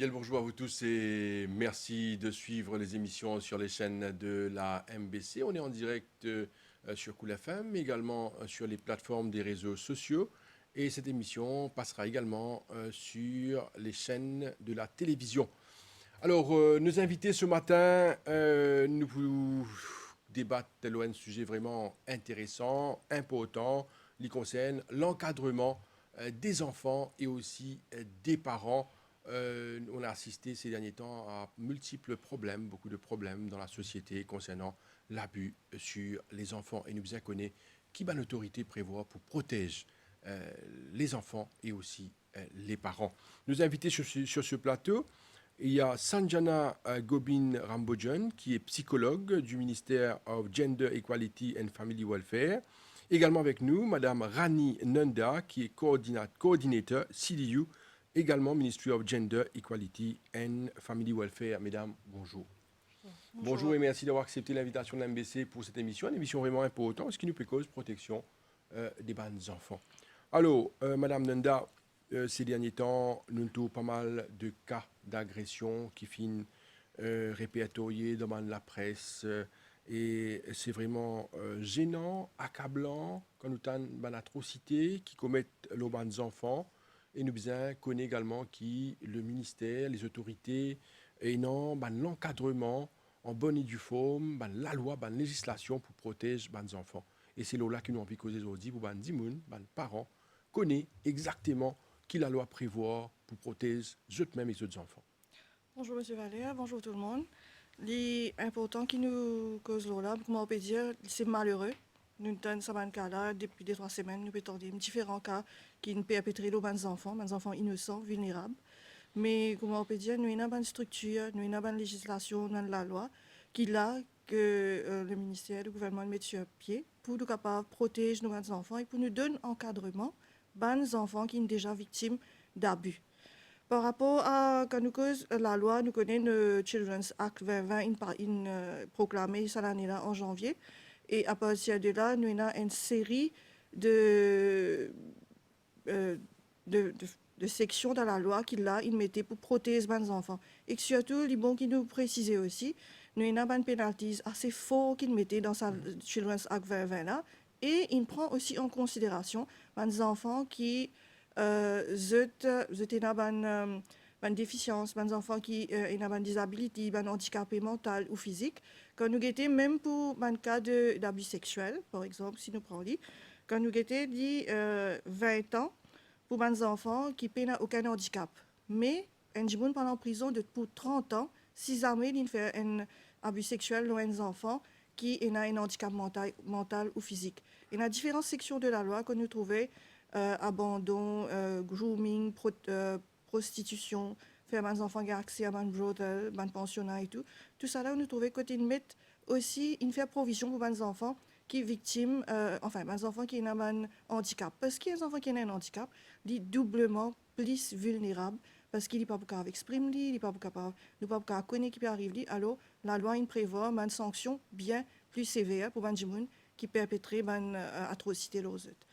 Bien le bonjour à vous tous et merci de suivre les émissions sur les chaînes de la MBC. On est en direct sur Cool FM, mais également sur les plateformes des réseaux sociaux. Et cette émission passera également sur les chaînes de la télévision. Alors, nos invités ce matin, nous vous débattent un sujet vraiment intéressant, important, qui concerne l'encadrement des enfants et aussi des parents. On a assisté ces derniers temps à multiples problèmes, beaucoup de problèmes dans la société concernant l'abus sur les enfants. Et nous bien connaissons qui l'autorité prévoit pour protéger les enfants et aussi les parents. Nos invités sur ce plateau, il y a Sanjana Gobin Rambojan, qui est psychologue du ministère of Gender Equality and Family Welfare. Également avec nous, Madame Rani Nanda, qui est coordinateur CDU, également Ministry of Gender Equality and Family Welfare. Mesdames, bonjour. Bonjour et merci d'avoir accepté l'invitation de l'MBC pour cette émission, une émission vraiment importante, ce qui nous précause protection des bandes enfants. Alors, Madame Nanda, ces derniers temps, nous avons pas mal de cas d'agression qui finissent répertoriés dans la presse. Et c'est vraiment gênant, accablant, quand nous avons une atrocité qui commettent les enfants. Et nous connaissons également qui le ministère, les autorités, et non, l'encadrement en bonne et due forme, la loi, la législation pour protéger les enfants. Et c'est là que nous avons envie de causer aujourd'hui pour les parents connaissent exactement qui la loi prévoit pour protéger eux-mêmes et les autres enfants. Bonjour M. Valère, bonjour tout le monde. L'important qui nous cause là, comment on peut dire, c'est malheureux. Nous avons ce cas-là depuis 2-3 semaines, nous avons différents cas qui nous perpétrent les enfants innocents, vulnérables. Mais comment on peut dire, nous avons une structure, nous avons une législation, nous avons la loi qui là que le ministère, le gouvernement met sur pied pour nous capables de protéger nos enfants et pour nous donner un encadrement aux enfants qui sont déjà victimes d'abus. Par rapport à quand nous cause la loi, nous connaissons le Children's Act 2020 proclamé cette année-là en janvier. Et à partir de là, nous avons une série de sections dans la loi qui là, ils mettaient pour protéger les enfants. Et surtout, les bons qui nous précisaient aussi, nous avons une pénalité assez forte qu'ils mettaient dans sa Children's Act 2020 là. Et il prend aussi en considération les enfants qui étaient dans une déficience, les enfants qui ont une disabilité, un handicap mental ou physique. Quand nous étions, même pour un cas d'abus sexuel, par exemple, si nous prenons, quand nous étions dit 20 ans pour les enfants qui n'ont aucun handicap. Mais un gens pendant en prison pour 30 ans, si jamais ils font un abus sexuel dans les enfants qui ont un handicap mental ou physique. Il y a différentes sections de la loi que nous trouvons abandon, grooming, prostitution, faire des enfants qui ont accès à des brothels, des pensionnats et tout. Tout ça là, nous trouvons qu'ils mettent aussi une faire provision pour les enfants qui sont victimes, les enfants qui ont un handicap. Parce qu'il y a des enfants qui ont un handicap, ils sont doublement plus vulnérables parce qu'ils ne sont pas capables d'exprimer, ils ne sont pas capables de connaître ce qui peut arriver. Alors, la loi prévoit une sanction bien plus sévère pour les gens qui perpétrent une atrocité aux autres.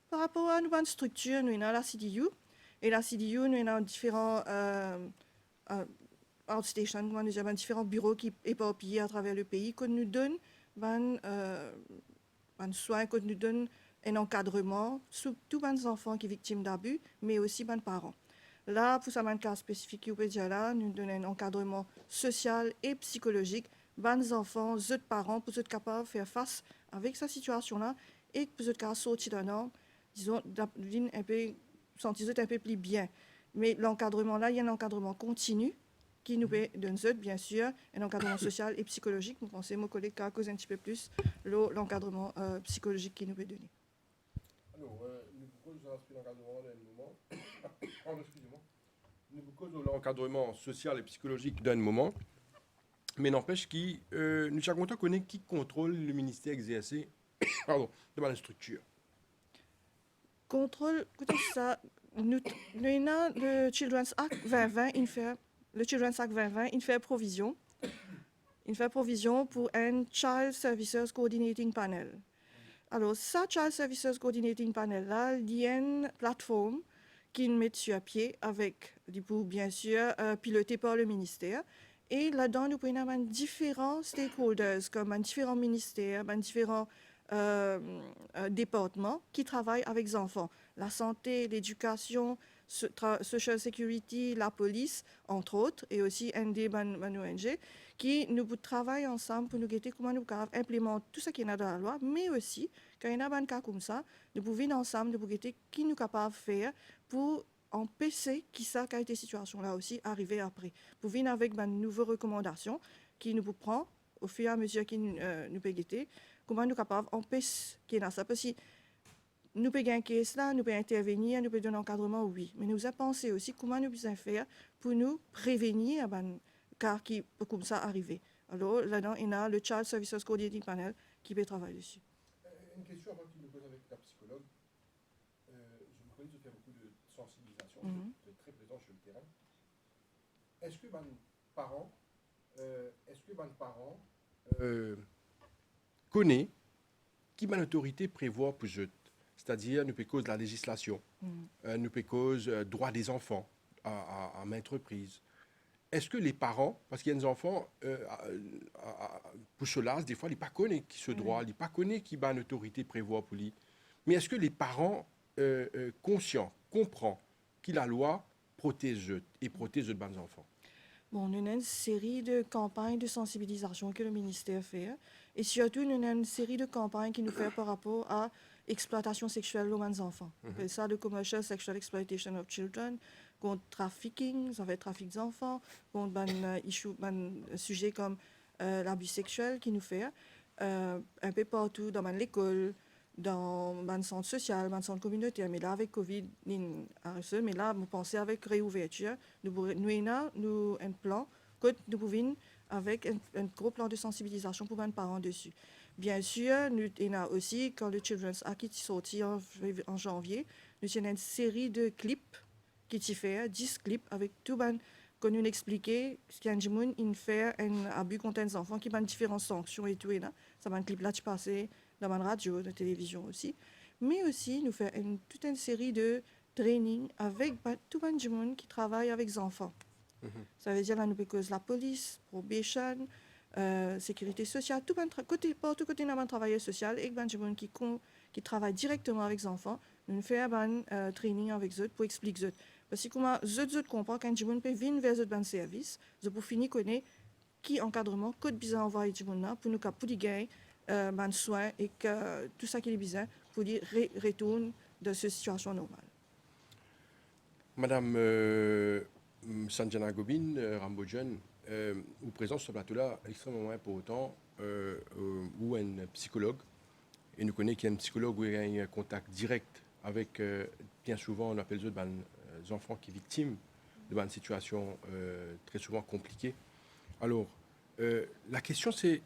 Par rapport à notre structure, nous avons la CDU. Et la CDU, nous avons différents outstations, nous avons différents bureaux qui sont éparpillés à travers le pays, que nous donnent un soin, que nous donnent un encadrement sur tous les enfants qui sont victimes d'abus, mais aussi les parents. Là, pour ce cas spécifique, nous donnons un encadrement social et psychologique aux enfants, aux parents, pour être capables de faire face avec cette situation-là et pour être capables de sortir d'un an, disons, sentir un peu plus bien. Mais l'encadrement là, il y a un encadrement continu qui nous donne, bien sûr, un encadrement social et psychologique. Vous pensez, mon collègue, a causé un petit peu plus l'encadrement psychologique qui nous est donné. Alors, nous proposons l'encadrement d'un moment. Excusez-moi. Nous proposons l'encadrement social et psychologique d'un moment. Mais n'empêche que nous sommes contents connaître qui contrôle le ministère exercé de la structure. Contrôle, écoutez ça, nous avons le Children's Act 2020, il fait provision. Il fait provision pour un Child Services Coordinating Panel. Alors, ça Child Services Coordinating Panel là, il y a une plateforme qui nous mettent sur pied avec, du coup, bien sûr, piloté par le ministère. Et là-dedans, nous pouvons avoir différents stakeholders, comme différents ministères, différents euh, départements qui travaillent avec les enfants. La santé, l'éducation, social security, la police, entre autres, et aussi ND, ONG, qui nous travaillent ensemble pour nous guetter comment nous pouvons implémenter tout ce qui est dans la loi, mais aussi, quand il y a un cas comme ça, nous pouvons venir ensemble, nous pouvons guetter qui nous capables de faire pour empêcher qui ça, qui a été situation là aussi, arriver après. Pour venir avec de nouvelles recommandations qui nous prend au fur et à mesure que nous pouvons guetter, comment nous capables d'empêcher qu'il y ait ça. Parce que nous pouvons gagner cela, nous pouvons intervenir, nous pouvons donner un encadrement, oui. Mais nous avons pensé aussi comment nous pouvons faire pour nous prévenir car qui peut comme ça arriver. Alors là-dedans, il y a le Child Services Coordinating Panel qui peut travailler dessus. Une question avant qu'il me pose avec la psychologue. Je me connais, je fais beaucoup de sensibilisation, de très présent sur le terrain. Est-ce que les parents, connaissent qui l'autorité prévoit pour eux? C'est-à-dire, nous peut cause de la législation, nous peut cause droit des enfants à maintes reprises. Est-ce que les parents, parce qu'il y a des enfants, pour cela, des fois, ils ne pas connaissent qui ce droit, ils ne pas connaissent qui une autorité prévoit pour lui. Mais est-ce que les parents conscients, comprennent que la loi protège eux et protège les enfants? Bon, nous avons une série de campagnes de sensibilisation que le ministère fait. Et surtout, nous avons une série de campagnes qui nous fait par rapport à l'exploitation sexuelle des enfants. C'est ça, le Commercial Sexual Exploitation of Children, contre trafficking, ça fait trafic d'enfants, contre un sujet comme l'abus sexuel qui nous fait un peu partout dans l'école, dans le centre social, dans le centre communautaire. Mais là, avec Covid, mais là, vous pensez avec réouverture, nous avons un plan que nous pouvons avec un gros plan de sensibilisation pour les parents dessus. Bien sûr, nous avons aussi, quand le Children's Act est sorti en janvier, nous avons une série de clips qui fait 10 clips avec tout le qu'on nous expliqué ce qu'il y a un fait un abus contre les enfants qui ont différentes sanctions et tout. Et là, ça va un clip là de passer dans la radio, de la télévision aussi. Mais aussi, nous faisons toute une série de trainings avec tout le monde qui travaille avec les enfants. Ça veut dire là, nous cause la police, probation, sécurité sociale, tout côté, partout côté dans le travail social et des gens qui travaillent directement avec les enfants. Nous faisons un training avec eux pour expliquer eux. Parce que comment eux comprennent quand les gens peuvent venir vers eux service, ils pour finir connaître qui encadrement, code bizarre envoyer les gens pour nous pour les gagner soins et que tout ça qui est bizarre pour les retourner dans cette situation normale. Madame Sanjana Gobin, Rambojan, vous présente sur ce plateau-là extrêmement important où un psychologue, et nous connaissons qu'il y a un psychologue où il y a un contact direct avec, bien souvent, on appelle eux des enfants qui sont victimes de situations très souvent compliquées. Alors, la question c'est,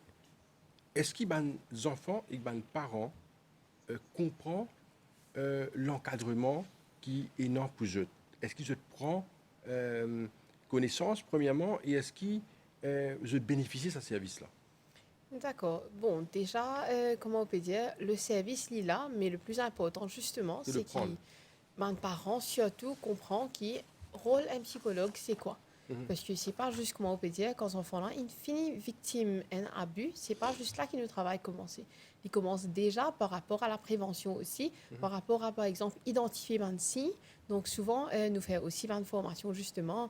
est-ce que les enfants et les parents comprennent l'encadrement qui est non pour eux? Est-ce qu'ils prennent connaissance, premièrement, et est-ce qu'ils bénéficient de ce service-là? D'accord. Bon, déjà, comment on peut dire, le service est là, mais le plus important, justement, c'est que les parents, surtout, comprennent qui rôle un psychologue, c'est quoi. Parce que c'est pas juste, comment on peut dire, quand l'enfant-là, il finit victime d'un abus, c'est pas juste là que le travail commence. Il commence déjà par rapport à la prévention aussi, par rapport à, par exemple, identifier les signes. Donc, souvent, nous faisons aussi une formation, justement,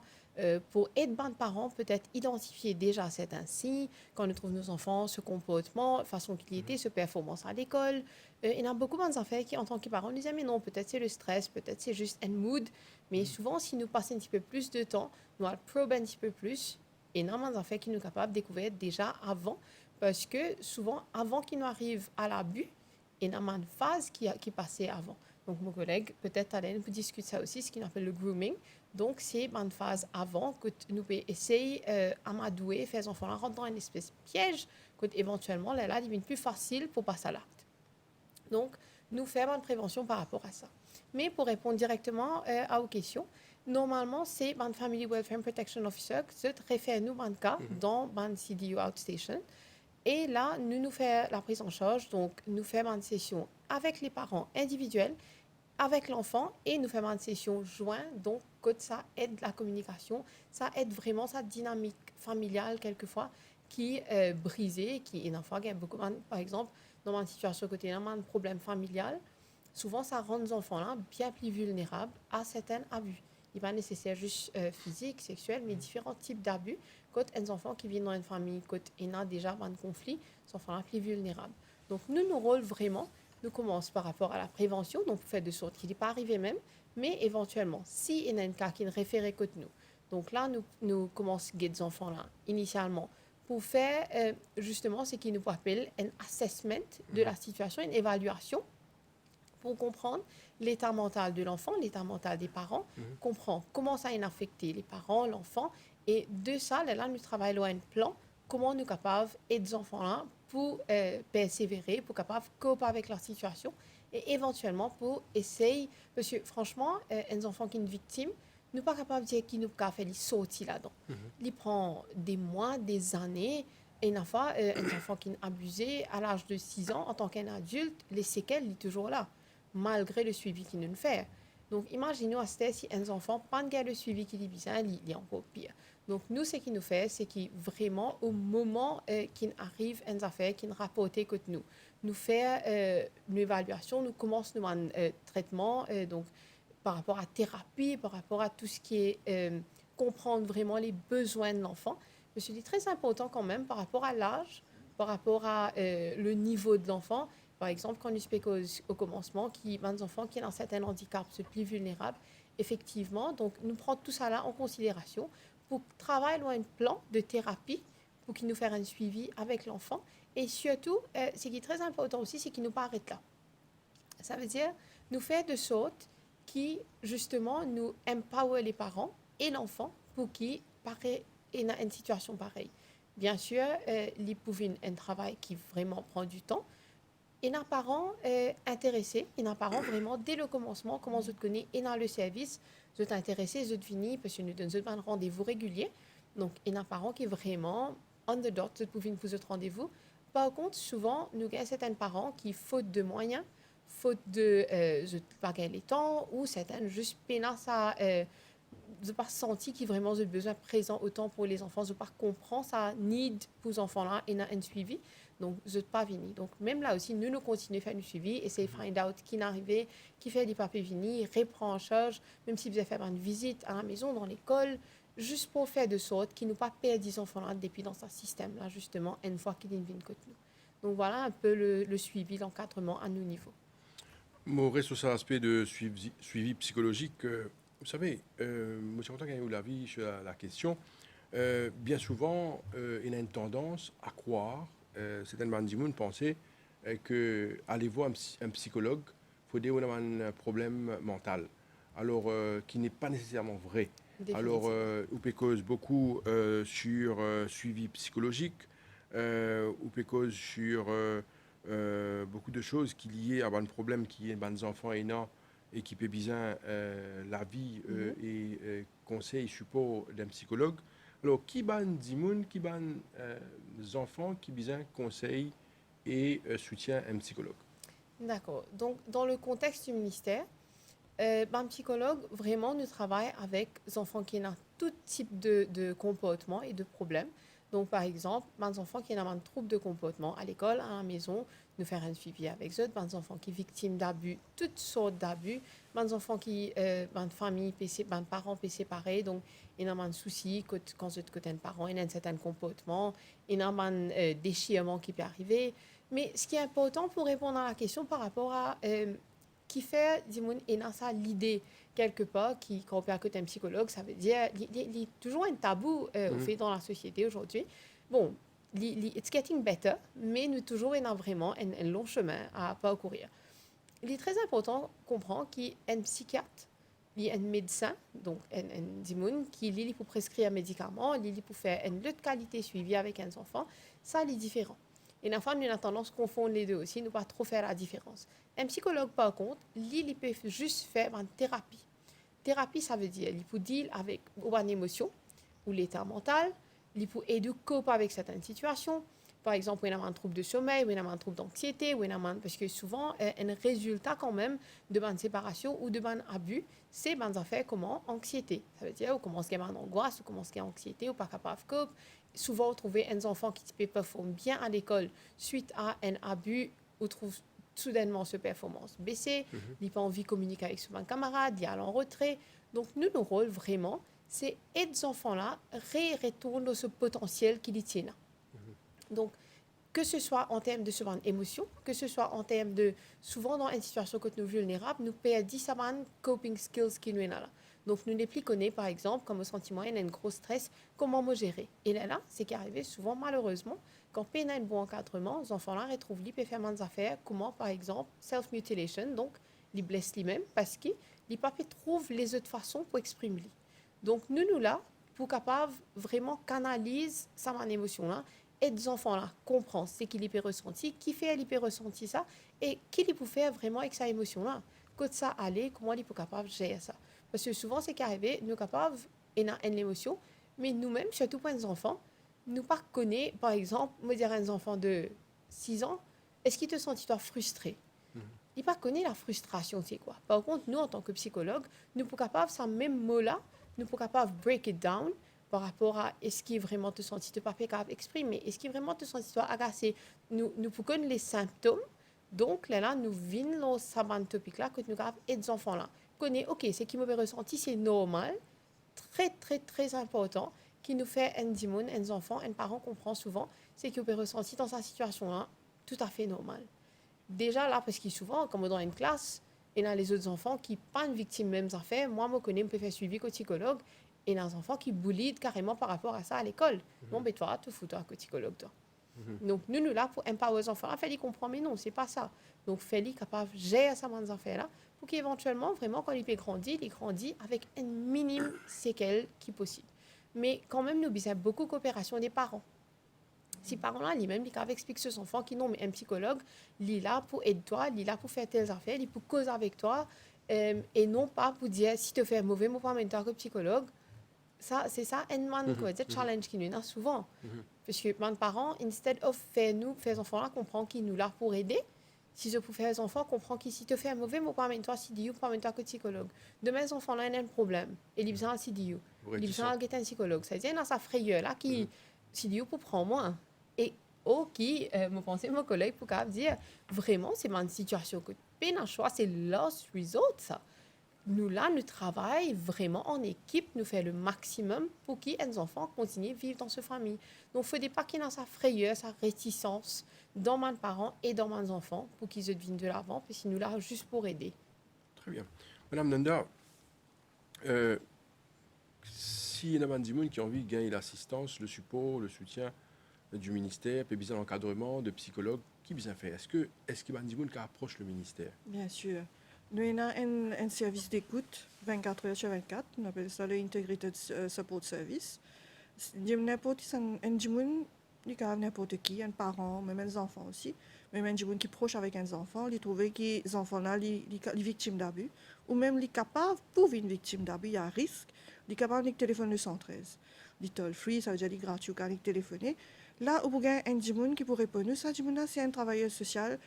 pour aider les parents, peut-être identifier déjà certains signes, quand nous trouvons nos enfants, ce comportement, façon qu'il était, ce performance à l'école. Il y a beaucoup d'enfants qui, en tant que parents, nous disent, mais non, peut-être c'est le stress, peut-être c'est juste un mood. Mais souvent, si nous passons un petit peu plus de temps, nous allons prober un petit peu plus, énormément d'enfants qui nous sont capables de découvrir déjà avant, parce que souvent, avant qu'ils n'arrivent à l'abus, il y a énormément de phases qui passaient avant. Donc, mon collègue, peut-être Alain, vous discute ça aussi, ce qu'on appelle le grooming. Donc, c'est une phase avant que nous pouvons essayer d'amadouer, faire les enfants rentrer dans une espèce de piège, que éventuellement, là, devient plus facile pour passer à l'acte. Donc, nous faisons une prévention par rapport à ça. Mais pour répondre directement à vos questions, normalement, c'est un Family Welfare and Protection Officer qui se réfère nous un cas dans un CDU Outstation. Et là, nous faisons la prise en charge. Donc, nous faisons une session avec les parents individuels avec l'enfant et nous faisons une session jointe. Donc, ça aide la communication, ça aide vraiment sa dynamique familiale quelquefois qui est brisée, qui est un enfant qui a beaucoup, par exemple, dans une situation côté un problème familial, souvent ça rend les enfants-là bien plus vulnérables à certains abus. Il n'est pas nécessaire juste physique, sexuel, mais différents types d'abus. Quand un enfant qui vit dans une famille, quand il a déjà un conflit, ces enfants-là plus vulnérables. Donc, nos rôles vraiment, nous commençons par rapport à la prévention, donc pour faire de sorte qu'il n'est pas arrivé même, mais éventuellement, s'il y a un cas qui ne référait que nous. Donc là, nous commençons à guider les enfants-là, initialement, pour faire justement ce qui nous appelle un assessment de la situation, une évaluation, pour comprendre l'état mental de l'enfant, l'état mental des parents, comprendre comment ça a affecté les parents, l'enfant, et de ça, là, nous travaillons un plan, comment nous sommes capables d'aider les enfants-là pour persévérer, pour capables de coopérer avec leur situation, et éventuellement pour essayer, parce que franchement, un enfant qui est une victime, nous ne sommes pas capables de dire qu'il nous a fait sortir là-dedans. Il prend des mois, des années, et une fois, un enfant qui est abusé à l'âge de 6 ans, en tant qu'adulte, les séquelles sont toujours là, malgré le suivi qu'il nous fait. Donc, imaginons si un enfant pas le suivi qu'il est bizarre, il est encore pire. Donc, nous, ce qu'il nous fait, c'est qu'il vraiment, au moment qu'il arrive une affaire, qu'il rapporte que nous fait une évaluation, nous commençons un traitement, donc, par rapport à thérapie, par rapport à tout ce qui est comprendre vraiment les besoins de l'enfant. Je me suis dit très important quand même par rapport à l'âge, par rapport à le niveau de l'enfant. Par exemple, quand nous expliquons au commencement qu'il y a des enfants qui ont un certain handicap, sont plus vulnérables, effectivement, donc nous prenons tout ça là en considération pour travailler un plan de thérapie pour qu'il nous fasse un suivi avec l'enfant. Et surtout, ce qui est très important aussi, c'est qu'il nous pas arrête là. Ça veut dire nous faire de sorte qui, justement, nous empower les parents et l'enfant pour qu'ils paraissent dans une situation pareille. Bien sûr, ils peuvent un travail qui vraiment prend du temps. Et un parent intéressé, et un parent vraiment, dès le commencement, comment je te connais, et dans le service, je t'intéressé, je te finis, parce que nous donnons un rendez-vous régulier. Donc, et un parent qui est vraiment on the dot, je peux vous autre rendez-vous. Par contre, souvent, nous avons certains parents qui, faute de moyens, faute de pas gagner les temps, ou certains juste pénasse à je pas senti qu'il vraiment a besoin présent autant pour les enfants, je pas comprend ça need pour les enfants là et un suivi, donc je pas vini. Donc même là aussi nous continuons à faire du suivi, essayer de find out qui est arrivé, qui fait des papiers vini, reprend en charge, même si vous avez fait une visite à la maison, dans l'école, juste pour faire de sorte qu'ils ne pas perdre les enfants là depuis dans ce système là justement une fois qu'ils viennent côté nous. Donc voilà un peu le suivi, l'encadrement à nos niveaux. Maurice, sur cet aspect de suivi psychologique, vous savez, moi, je suis content qu'il y ait eu l'avis sur la question. Bien souvent, il y a une tendance à croire, certaines personnes penser que aller voir un psychologue, il faut dire qu'on a un problème mental, alors qui n'est pas nécessairement vrai. Alors, on peut cause beaucoup sur suivi psychologique, on peut cause sur beaucoup de choses qui sont liées à un problème qui est des enfants et qui peut bien la vie et conseil, support d'un psychologue. Alors, qui ban dimoun, qui ban enfants qui bien conseil et soutien un psychologue. D'accord. Donc, dans le contexte du ministère, un psychologue, vraiment, nous travaille avec les enfants qui ont tout type de comportement et de problèmes. Donc, par exemple, des enfants qui ont un trouble de comportement à l'école, à la maison, nous faire un suivi avec eux, des enfants qui sont victimes d'abus, toutes sortes d'abus, des enfants qui, des familles, des parents sont séparés, donc il y a un souci quand vous êtes un parent, il y a un certain comportement, il y a un déchirement qui peut arriver. Mais ce qui est important pour répondre à la question par rapport à qui fait, dis-moi, et dans ça l'idée quelque part, qui quand on peut écouter un psychologue, ça veut dire il y a toujours un tabou au fait dans la société aujourd'hui. Bon, it's getting better, mais nous toujours il y a vraiment un long chemin à parcourir. Il est très important de comprendre qu'il y a un psychiatre, il y a un médecin, donc un dimoun, qui lit pour prescrire un médicament, il lit pour faire une autre qualité suivi avec un enfant. Ça, il est différent. Et la femme, nous avons tendance à confondre les deux aussi, ne pas trop faire la différence. Un psychologue, par contre, il peut juste faire une thérapie. Thérapie, ça veut dire, il peut deal avec une émotion ou l'état mental, il peut aider à coper avec certaines situations. par exemple, il y a un trouble de sommeil, il y a un trouble d'anxiété, parce que souvent, un résultat quand même de une séparation ou de un abus, c'est des affaires comment anxiété. Ça veut dire, ou comment se gagne angoisse, ou comment se gagne anxiété, ou pas capable de cope. Souvent, trouver un enfant qui performe bien à l'école suite à un abus, ou trouve soudainement sa performance baissée, il n'a pas envie de communiquer avec son camarade, il est en retrait. Donc, nous, notre rôle, vraiment, c'est aider ces enfants-là à retourner dans ce potentiel qu'ils tiennent. Donc, que ce soit en termes de souvent émotion, que ce soit en termes de, souvent dans une situation que nous sommes vulnérables, nous perdons 10 coping skills qui nous sont là. Donc, nous les plus connaissons, par exemple, comme au sentiment, il y a un gros stress, comment me gérer. Et là, c'est qu'arrivé souvent, malheureusement, quand on a un bon encadrement, les enfants-là retrouvent les faire des affaires, comment, par exemple, self-mutilation, donc, ils blessent lui-même parce qu'ils ne peuvent pas trouver les autres façons pour exprimer. Donc, nous là, pour capable vraiment canaliser ça, mon émotion-là, et des enfants-là comprennent ce qu'il peut ressentir, qui fait qu'il peut ressentir ça, et qu'il peut faire vraiment avec sa émotion-là. Quand ça allait, comment il peut capable de gérer ça. Parce que souvent, c'est qu'arrivé, nous sommes capables une émotion, mais nous-mêmes, surtout pour les enfants, nous ne connaissons pas, par exemple, me dire à un enfant de 6 ans, est-ce qu'il te sent toi frustré? Il ne connaît pas la frustration, c'est quoi. Par contre, nous, en tant que psychologue, nous sommes capables, ce même mot-là, nous sommes capables de break it down par rapport à est-ce qu'il vraiment te senti de pas capable d'exprimer, est-ce qu'il vraiment te senti toi agacé. Nous pouvons connaître les symptômes, donc là, nous venons dans ce topic-là que nous avons et des enfants-là. Connaît, ok, ce qui me ressenti, c'est normal, très, très, très important, qui nous fait un démon, un enfant, un parent comprend souvent, c'est qu'il peut ressentir dans sa situation-là, tout à fait normal. Déjà là, parce que souvent, comme dans une classe, il y a les autres enfants qui pas une victime même affaire. Moi, je connais, je peux faire suivi comme psychologue. Et il y a des enfants qui bullient carrément par rapport à ça à l'école. Non, mais toi, tu fous toi comme psychologue, toi. Donc, nous là pour empower les enfants. Fais-les comprendre, mais non, c'est pas ça. Donc, fais-les capable de gérer ça, ces affaires-là, pour qu'éventuellement, vraiment, quand il peut grandir, il grandit avec un minimum séquelle qui est possible. Mais quand même, nous avons beaucoup de coopération des parents. Ces parents-là, ils-mêmes, ils peuvent expliquer à ses enfants qu'ils n'ont mais un psychologue, il est là pour aider toi, il est là pour faire telles affaires, il est pour causer avec toi, et non pas pour dire si tu fais un mauvais moment en tant que psychologue. Ça, c'est ça, un challenge qui nous a souvent. Parce que mes parents, instead of faire les enfants-là comprendre qu'ils nous là pour aider, si je peux faire les enfants comprendre que si tu fais un mauvais moment en toi, si tu pas en tant que psychologue. Demain, les enfants-là, ils ont un problème, et ils ont besoin de CDU. Ils ont besoin d'un psychologue. C'est-à-dire, dans sa frayeur-là, qui CDU pour prendre moins. Et qui, me pensais, mon collègue, pour dire, vraiment, c'est une situation que peine à choix, c'est last resort, ça. Nous, là, nous travaillons vraiment en équipe, nous faisons le maximum pour que les enfants continuent de vivre dans cette famille. Donc, il ne faut pas qu'il y ait sa frayeur, sa réticence dans mes parents et dans mes enfants pour qu'ils se devinent de l'avant, parce que nous, là, juste pour aider. Très bien. Madame Nanda, si il y a des gens qui ont envie de gagner l'assistance, le support, le soutien du ministère, puis besoin d'encadrement, de psychologues, qui besoin faire? Est-ce qu'il y a des gens qui approchent le ministère? Bien sûr. Nous avons un service d'écoute 24 heures sur 24. On appelle ça le Integrated Support Service. N'importe qui, un parent, même les enfants aussi, même un gens qui est proche avec un enfant, ils trouvent que les enfants-là sont victimes d'abus, ou même les capables pour une victime d'abus, il y a un risque, les capables de téléphoner le 113. Les toll free, ça veut dire les gratuits quand ils téléphonent. Là, où il y a un gens qui pourrait répondre, ça, c'est un travailleur social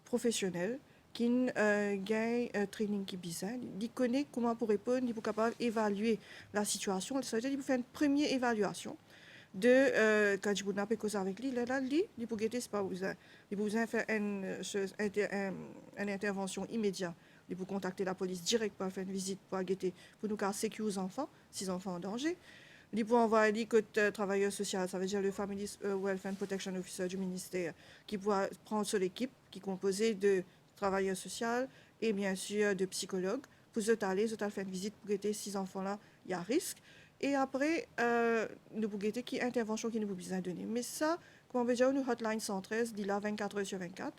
professionnel qui gagne un training qui est bizarre. Il connaît comment pour répondre, il est capable d'évaluer la situation. Ça veut dire qu'il peut faire une première évaluation de quand je n'ai pas causé avec lui, là, il peut guetter, c'est pas besoin. Il peut besoin faire une intervention immédiate. Il peut contacter la police direct pour faire une visite pour guetter, pour nous sécuriser les enfants, si les enfants en danger. Il peut envoyer le travailleur social, ça veut dire le Family Welfare Protection Officer du ministère, qui pourra prendre sur l'équipe qui est composée de travailleurs sociaux et bien sûr de psychologues pour aller faire une visite pour guetter ces enfants-là, il y a risque. Et après, nous pouvons guetter qui intervention qui nous pouvons besoin donner. Mais ça, comme on veut dire, nous hotline 113, dit là 24 heures sur 24,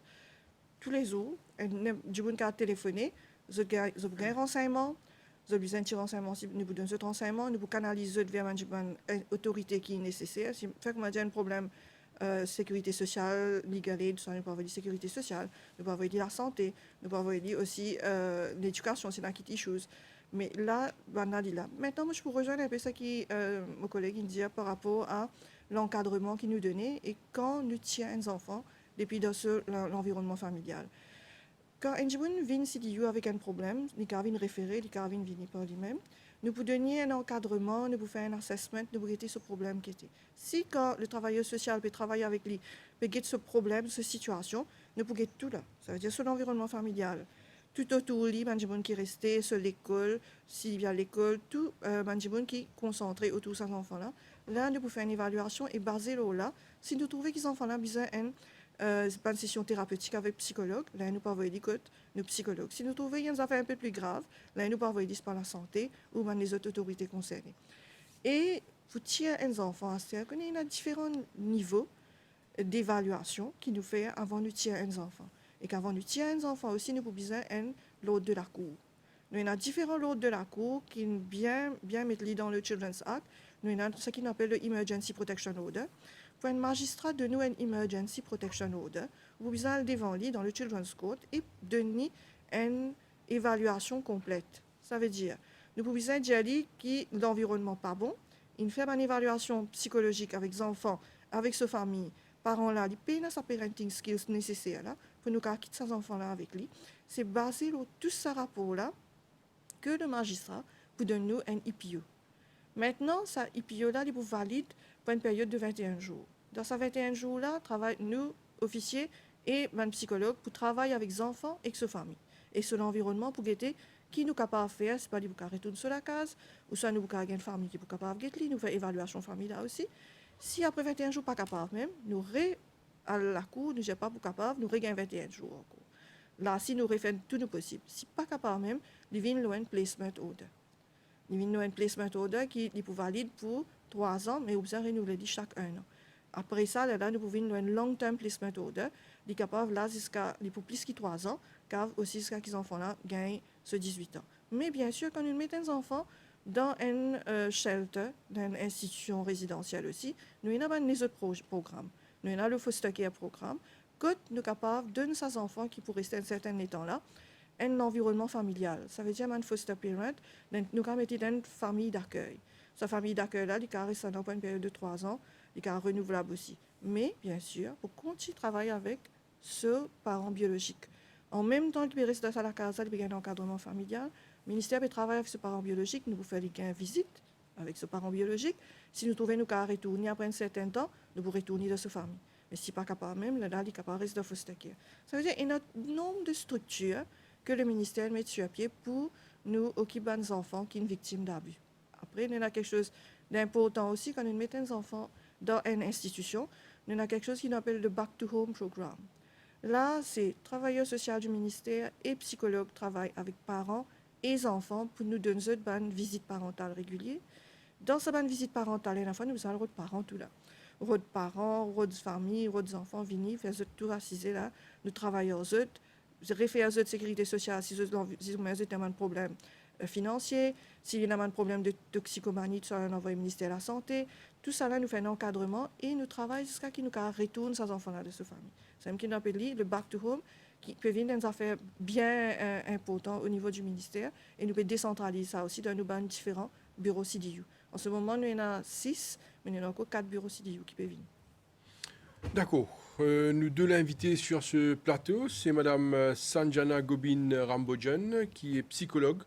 tous les jours, du bon cas téléphoner, vous avez un renseignement, vous avez besoin de renseignements, nous vous donnons ce renseignement, nous vous canalisons vers une autorité qui est nécessaire. Si fait qu'on a un problème sécurité sociale, légale, nous pouvons avoir sécurité sociale, nous pouvons avoir la santé, nous pouvons avoir aussi l'éducation, c'est là qui est chose. Mais là, là. Maintenant, moi, je peux rejoindre un peu ce que mon collègue dit par rapport à l'encadrement qui nous donnait et quand nous tient les enfants depuis dans l'environnement familial. Quand un jeune vient CDU avec un problème, il vient référer, il vient venir par lui-même, nous pouvons donner un encadrement, nous pouvons faire un assessment, nous pouvons guetter ce problème qui était. Si quand le travailleur social peut travailler avec lui, peut guetter ce problème, cette situation, nous pouvons guetter tout là. Ça veut dire sur l'environnement familial. Tout autour de lui, il qui est resté sur l'école, s'il vient à l'école, tout il qui est concentré autour de ces enfants-là. Là, nous pouvons faire une évaluation et baser là, si nous trouvons que ces enfants-là ont besoin pas une session thérapeutique avec psychologue, là, nous pouvons envoyer des codes, nos psychologues. Si nous trouvons qu'il y a des affaires un peu plus graves, là, nous pouvons envoyer des par la santé ou même les autres autorités concernées. Et pour tirer les enfants, c'est-à-dire qu'il y a différents niveaux d'évaluation qui nous fait avant de tirer les enfants. Et qu'avant de tirer les enfants aussi, nous pouvons besoin de l'ordre de la cour. Nous avons différents ordres de la cour qui sont bien mettre dans le Children's Act. Nous avons ce qu'on appelle le Emergency Protection Order. Pour un magistrat de nous un Emergency Protection Order, vous pouvez aller devant lui dans le Children's Court et donner une évaluation complète. Ça veut dire, nous pouvons dire que l'environnement n'est pas bon, il fait une évaluation psychologique avec les enfants, avec sa famille, parents-là, il paye sa parenting skills nécessaires là, pour nous quitter ces enfants-là avec lui. C'est basé sur tout ce rapport-là que le magistrat peut donner nous un IPO. Maintenant, ce IPO-là, il est valide pour une période de 21 jours. Dans ces 21 jours-là, nous, officiers et psychologues, pour travailler avec les enfants et avec leurs familles. Et sur l'environnement, pour guetter qui nous capable de faire, c'est pas nous pouvons retourner sur la case, ou soit nous pouvons avoir une famille qui est capable de guetter, nous faisons évaluation familiale aussi. Si après 21 jours, pas capable même, nous à la cour, nous n'sommes pas capable, nous regagnons 21 jours encore. Là, si nous refaisons tout le possible, si pas capable même, nous venons un placement order. Nous avons un placement order qui est valide pour 3 ans, mais nous devons renouveler chaque 1 an. Après ça, là, nous pouvons avoir un long-term placement order, qui est capable là jusqu'à pour plus que 3 ans, car aussi jusqu'à qu'ils enfants-là gagnent ce 18 ans. Mais bien sûr, quand nous mettons les enfants dans un shelter, dans une institution résidentielle aussi, nous avons les autres programmes. Nous avons le foster care programme, que nous sommes capables de donner aux enfants qui pourraient rester un certain temps là, un environnement familial. Ça veut dire un foster parent, nous avons mis dans une famille d'accueil. Sa famille d'accueil-là, il reste pendant une période de 3 ans, il est renouvelable aussi. Mais, bien sûr, pour continuer à travailler avec ce parent biologique. En même temps qu'il reste dans la casa, il y a un encadrement familial. Le ministère peut travailler avec ce parent biologique, nous pouvons faire une visite avec ce parent biologique. Si nous trouvons nous qu'à retourner après un certain temps, nous pouvons retourner dans cette famille. Mais si pas capable même, là, il est capable de rester dans foster care. Ça veut dire qu'il y a un nombre de structures que le ministère met sur pied pour nous occuper des enfants qui sont victimes d'abus. Après, il y a quelque chose d'important aussi quand nous mettons les enfants dans une institution. Il y a quelque chose qu'on appelle le Back to Home Programme. Là, c'est travailleurs sociaux du ministère et psychologues travaillent avec parents et enfants pour nous donner une visite parentale régulière. Dans cette visite parentale, il y a nous avons des parents tout là. Des parents, des familles, des enfants viennent faire tout racisé là, nous travaillons référer de sécurité sociale si vous avez un problème financier, s'il y a un problème de toxicomanie, tout ça, on envoie au ministère de la Santé. Tout ça, là, nous fait un encadrement et nous travaillons jusqu'à ce qu'ils nous retournent ces enfants-là de cette famille. C'est ce qu'on appelle le back to home, qui peut venir des affaires bien importantes au niveau du ministère et nous peut décentraliser ça aussi dans nos différents bureaux CDU. En ce moment, nous en avons 6, mais il y a encore 4 bureaux CDU qui peuvent venir. D'accord. Nous deux l'inviter sur ce plateau, c'est Madame Sanjana Gobin Rambojan, qui est psychologue,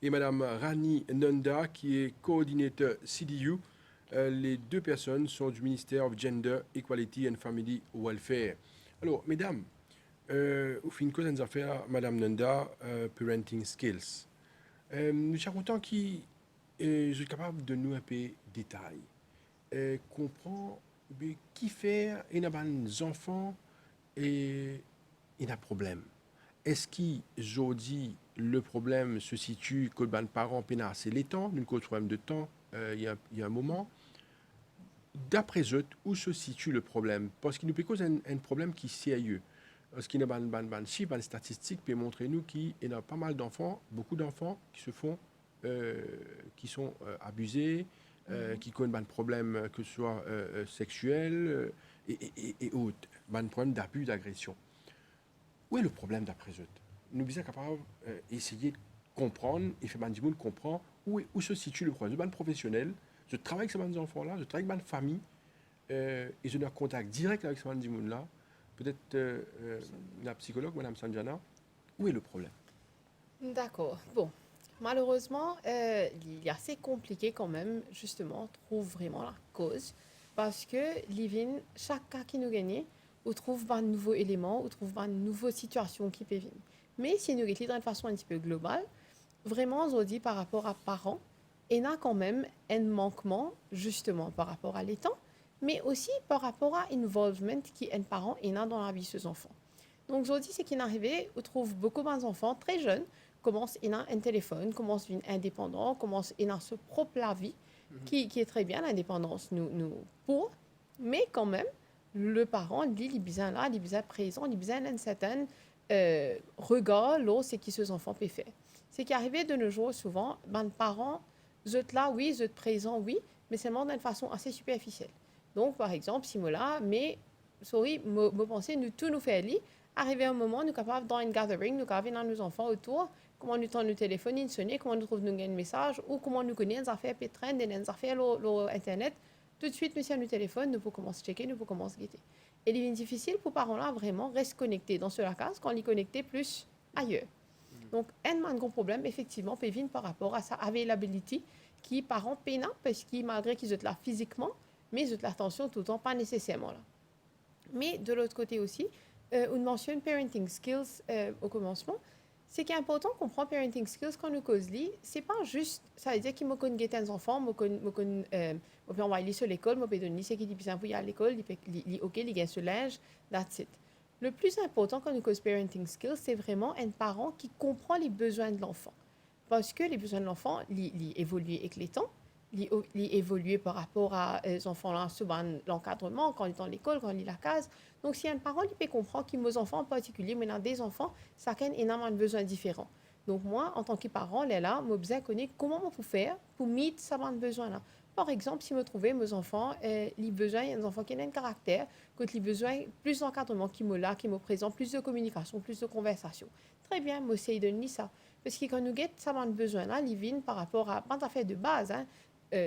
et Madame Rani Nanda, qui est coordinateur CDU. Les deux personnes sont du ministère of Gender, Equality and Family Welfare. Alors, mesdames, au fin de compte, nous avons fait Madame Nanda, Parenting Skills. Nous sommes contents qui est capable de nous un peu de détails, comprendre qui fait des enfants et il a un problème. Est-ce qu'aujourd'hui, le problème se situe que les parents peuvent assez les temps, d'une cause problème de temps, il y a un moment. D'après eux, où se situe le problème? Parce qu'il nous peut causer un problème qui est sérieux. Parce qu'il y a un chiffre, une statistique qui peut montrer nous qu'il y a pas mal d'enfants, beaucoup d'enfants qui se font, qui sont abusés, qui connaissent des problèmes, que ce soit sexuels et autres, des problèmes d'abus, d'agression. Où est le problème d'après eux? Nous sommes capables d'essayer de comprendre, et faire que comprendre où se situe le problème. Je suis professionnel, je travaille avec ces enfants-là, je travaille avec ma famille. ils ont un contact direct avec ce monde-là. Peut-être la psychologue, Mme Sanjana, où est le problème? D'accord. Bon, malheureusement, il est assez compliqué quand même, justement, trouver vraiment la cause. Parce que, Livin, chaque cas qui nous gagne, on trouve un nouveau élément, on trouve une nouvelle situation qui peut venir. Mais si nous regardons de façon un petit peu globale, vraiment, on dit par rapport à parents, il y a quand même un manquement, justement, par rapport à l'étang, mais aussi par rapport à involvement qui un parent et dans la vie de ses enfants. Donc, aujourd'hui, c'est qu'il arrive, on trouve beaucoup d'enfants très jeunes, commencent à un téléphone, commencent à être indépendants, commencent à se propre la vie, qui est très bien, l'indépendance, nous pour, mais quand même, le parent, lui, il est besoin là, il est besoin présent, il est besoin d'un certain regard, là, c'est qui ses enfants peuvent faire. C'est qu'arrivé de nos jours, souvent, ben, les parents, vous êtes là, oui, vous êtes présent, oui, mais seulement d'une façon assez superficielle. Donc, par exemple, si moi là, mais, sorry, me penser, nous tout nous fait lire, arrivé un moment, nous sommes capables dans une gathering, nous capables dans nos enfants autour, comment nous tendons nos téléphones, ils sonnent, comment nous trouvons un message, ou comment nous connaissons des affaires pétrines, des affaires sur Internet. Tout de suite, nous sommes nos téléphones, nous pouvons commencer à checker, nous pouvons commencer à guetter. Et il est difficile pour les parents-là vraiment rester connectés dans ce case quand ils sont connectés plus ailleurs. Donc, un gros problème, effectivement, peut venir par rapport à sa availability, qui parents peinent parce qu'ils, malgré qu'ils sont là physiquement, mais ils ont l'attention tout le temps, pas nécessairement là. Mais de l'autre côté aussi, on mentionne parenting skills au commencement. C'est qu'important qu'on prend parenting skills quand nous cause li, c'est pas juste, ça veut dire qu'il me connaît guetter des enfants, me on va aller sur l'école, me peut donner ce qui dit bien pour y aller à l'école, ok, il gagne ce linge, that's it. Le plus important quand nous cause parenting skills, c'est vraiment un parent qui comprend les besoins de l'enfant. Parce que les besoins de l'enfant, ils évoluent avec les temps, ils évoluent par rapport à les enfants là, souvent l'encadrement, quand ils sont dans l'école, quand ils sont la case. Donc, si un parent peut comprendre qu'il y a des enfants en particulier, mais dans des enfants, chacun a énormément de besoins différents. Donc, moi, en tant que parent, là, je besoin de connaître comment on peut faire pour mettre ces besoins-là. Par exemple, si je trouvais mes enfants, les besoins, il y a des enfants qui ont un caractère, que les besoins, plus d'encadrement qui me là, qui me présente, plus de communication, plus de conversation. Très bien, moi, c'est de donner ça. Parce que quand nous avons ces besoins-là, ils viennent par rapport à des affaires de base, hein,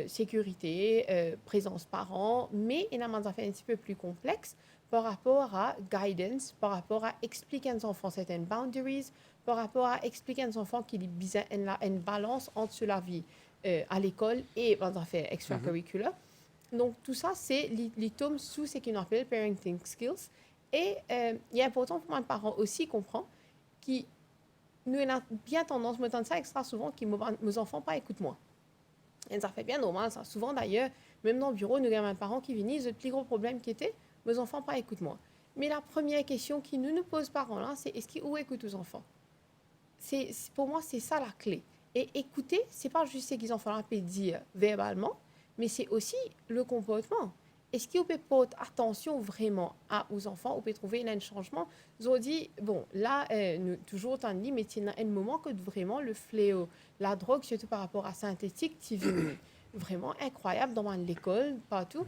sécurité, présence parent, mais il y a des affaires un petit peu plus complexes par rapport à guidance, par rapport à expliquer aux enfants certaines boundaries, par rapport à expliquer aux enfants qu'il y a une balance entre la vie à l'école et les affaires extracurriculaires. Donc, tout ça, c'est les tomes sous ce qu'on appelle parenting skills. Et il est important pour un parent aussi comprendre que nous avons bien tendance, me tendre ça extra souvent, que mes enfants pas écoutent moi. Et ça fait bien normal, ça. Souvent d'ailleurs, même dans le bureau, nous avons un parent qui vient, le plus gros problème qui était, mes enfants pas écoutent moi. Mais la première question qui nous pose parents là, c'est est-ce qu'ils écoutent aux enfants? Pour moi, c'est ça la clé. Et écouter, c'est pas juste ce qu'ils enfants peuvent dire verbalement, mais c'est aussi le comportement. Est-ce qu'on peut porter attention vraiment aux enfants, on peut trouver un changement? Ils dit, bon, là, nous, toujours autant dit, mais il y a un moment que vraiment le fléau, la drogue, surtout par rapport à synthétique, qui vient vraiment incroyable dans l'école, partout.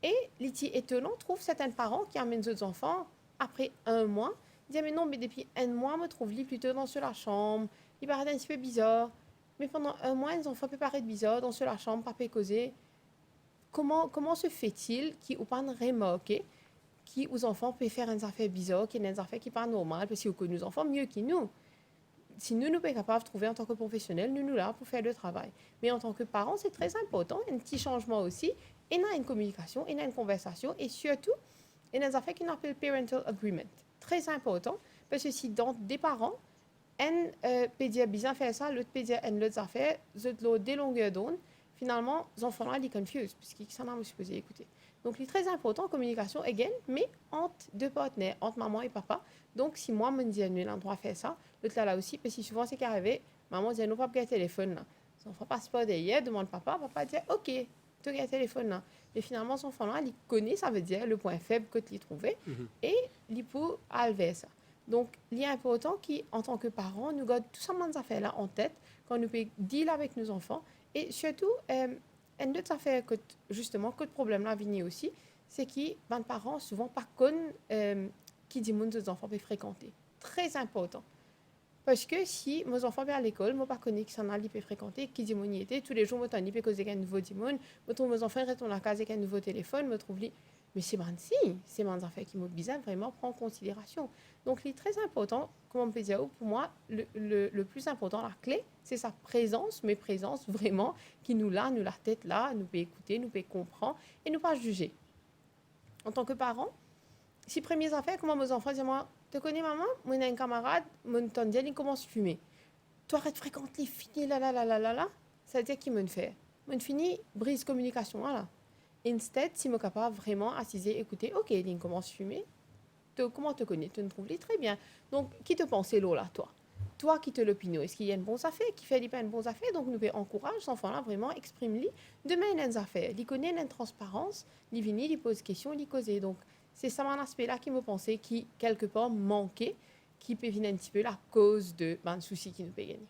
Et l'été étonnant trouve certains parents qui amènent leurs enfants après un mois, disent mais non, mais depuis un mois, me trouve-les plutôt dans la chambre, il paraît un petit peu bizarre. Mais pendant un mois, les enfants peuvent paraître bizarres dans la chambre, pas causer. Comment se fait-il qu'ils n'ont pas remarqué qu'aux enfants peuvent faire des affaires bizarres, qu'il y a des affaires qui ne sont pas normales, parce qu'ils connaissent nos enfants mieux que nous. Si nous sommes capables de trouver en tant que professionnels, nous sommes là pour faire le travail. Mais en tant que parents, c'est très important, un petit changement aussi. Il y a une communication, il y a une conversation, et surtout, il y a des affaires qu'on appelle parental agreement. Très important, parce que si dans des parents, un peut dire bien faire ça, l'autre peut dire une autre affaire, l'autre des longueurs d'onde, finalement, les enfants-là, ils confusent, parce qu'ils sont supposés écouter. Donc, il est très important, communication, again, mais entre deux partenaires, entre maman et papa. Donc, si moi, je me dis, nous, l'endroit faire ça, l'autre là aussi, parce que souvent, c'est qu'arrivé, maman dit, non, pas le téléphone, là. Les enfants passent pas derrière, demande papa dit, OK, tu as le téléphone, là. Et finalement, ces enfants-là, ils connaissent, ça veut dire, le point faible que tu as trouvé, et ils peuvent enlever ça. Donc, il est important qu'en tant que parents, nous gardons tout ça ces affaires-là en tête quand nous pouvons deal avec nos enfants. Et surtout, une autre affaire que, justement, que le problème-là vient aussi, c'est que les parents, souvent, pas connus qui dit que les enfants peuvent fréquenter. Très important. Parce que si mes enfants vont à l'école, je ne connais pas qui s'en a, ils peuvent fréquenter, qui dit y était, tous les jours, je peux causer avec un nouveau dimon, je trouve mes enfants retournent à la case avec un nouveau téléphone, je trouve Mais c'est mon affaire qui m'oblige à vraiment prendre en considération. Donc, il est très important, comme on peut dire, pour moi, le plus important, la clé, c'est sa présence, mais présence vraiment qui nous l'a, nous la tête là, nous peut écouter, nous peut comprendre et nous pas juger. En tant que parent, si premières affaires, comment mes enfants disent moi, tu connais maman, moi j'ai un camarade, mon tandem, il commence à fumer. Tu arrêtes de fréquenter les filles, là. Ça veut dire qu'il me fait. Mon fini, brise communication, là. Instead, si je suis capable vraiment assiser, écouter, ok, il commence à fumer. Comment te connais? Tu me trouves très bien. Donc, qui te pense l'eau là, toi? Toi qui te l'opinion, est-ce qu'il y a une bonne affaire? Qui fait pas une bonne affaire? Donc, nous encourage cet enfant-là vraiment, exprime-lui, demain il a une affaire. Il connaît une transparence, il vient, il pose question, il cause. Donc, c'est ça mon aspect-là qui me pensait, qui, quelque part, manquait, qui peut venir un petit peu la cause de soucis qui nous peut gagner.